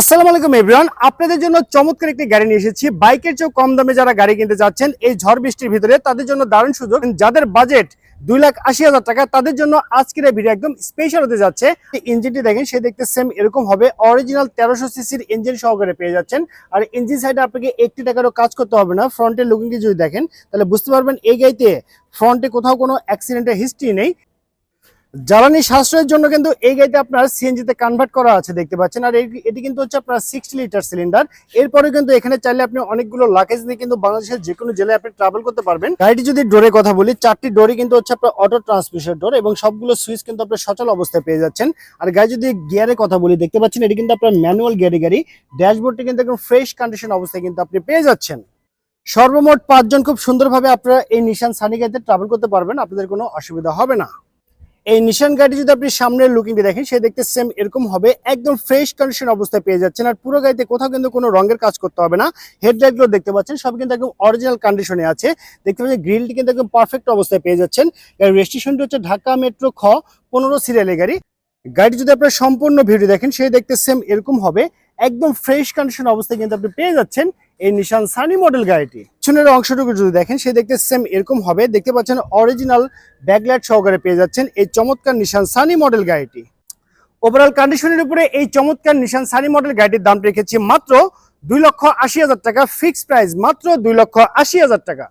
আসসালামু আলাইকুম এভরিওয়ান, আপনাদের জন্য চমৎকার একটি গাড়ি নিয়ে এসেছি। বাইকের চেয়ে কম দামে যারা গাড়ি কিনতে যাচ্ছেন এই ঝড় বৃষ্টির ভিতরে, তাদের জন্য দারুণ সুযোগ। যাদের বাজেট 2,80,000 টাকা, তাদের জন্য আজকের এই ভিডিও একদম স্পেশাল হতে যাচ্ছে। ইঞ্জিনটি দেখেন, সে দেখতে সেম এরকম হবে। অরিজিনাল 1300 সিসির ইঞ্জিন সহকারে পেয়ে যাচ্ছেন। আর ইঞ্জিন সাইডে আপনাকে 1 টাকারও কাজ করতে হবে না। ফ্রন্টের লুকিংটি যদি দেখেন, তাহলে বুঝতে পারবেন এই গাড়িতে ফ্রন্টে কোথাও কোনো অ্যাক্সিডেন্টের হিস্ট্রি নেই। জ্বালানি সাশ্রয়ের জন্য কিন্তু এই গাড়িতে আপনার সিএনজিতে কনভার্ট করা আছে, দেখতে পাচ্ছেন। আর এটি কিন্তু হচ্ছে আপনার 60 লিটার সিলিন্ডার। এরপরে কিন্তু এখানে চাইলে আপনি অনেকগুলো লাগেজ নিয়ে কিন্তু বাংলাদেশের যে কোনো জেলায় আপনি ট্রাভেল করতে পারবেন। গাড়িটি যদি ডোরের কথা বলি, 4টি ডোরই কিন্তু হচ্ছে আপনার অটো ট্রান্সমিশন ডোর, এবং সবগুলো সুইচ কিন্তু আপনার সচল অবস্থায় পেয়ে যাচ্ছেন। আর গাড়ি যদি গিয়ারের কথা বলি, দেখতে পাচ্ছেন এটি কিন্তু আপনার ম্যানুয়াল গিয়ারের গাড়ি। ড্যাশবোর্ডটি কিন্তু একদম ফ্রেশ কন্ডিশন অবস্থায় কিন্তু আপনি পেয়ে যাচ্ছেন। সর্বমোট 5 জন খুব সুন্দরভাবে আপনারা এই নিশান সানি গাড়িতে ট্রাভেল করতে পারবেন, আপনাদের কোনো অসুবিধা হবে না। এই নিশান গাড়ি যদি আপনি সামনের লুকিংটি দেখেন, সে দেখতে সেম এরকম হবে। একদম ফ্রেশ কন্ডিশন অবস্থায় পেয়ে যাচ্ছেন। আর পুরো গাড়িতে কোথাও কিন্তু কোনো রঙের কাজ করতে হবে না। হেডলাইট গুলো দেখতে পাচ্ছেন, সব কিন্তু একদম অরিজিনাল কন্ডিশনে আছে। দেখতে পাচ্ছেন গ্রিলটি কিন্তু একদম পারফেক্ট অবস্থায় পেয়ে যাচ্ছেন। রেজিস্ট্রেশনটি হচ্ছে ঢাকা মেট্রো খ 15 সিরিয়ালের গাড়ি। গাড়ি যদি আপনার সম্পূর্ণ ভিডিও দেখেন, সে দেখতে সেম এরকম হবে। একদম ফ্রেশ কন্ডিশন অবস্থায় কিন্তু আপনি পেয়ে যাচ্ছেন এই নিশান সানি মডেল গাড়িটি। পিছনের অংশটুকু যদি দেখেন, সে দেখতে সেম এরকম হবে। দেখতে পাচ্ছেন অরিজিনাল ব্যাকলাইট সহকারে পেয়ে যাচ্ছেন এই চমৎকার নিশান সানি মডেল গাড়িটি। ওভারঅল কন্ডিশনের উপরে এই চমৎকার নিশান সানি মডেল গাড়িটির দাম রেখেছি মাত্র 2,80,000 টাকা। ফিক্সড প্রাইস মাত্র 2,80,000 টাকা।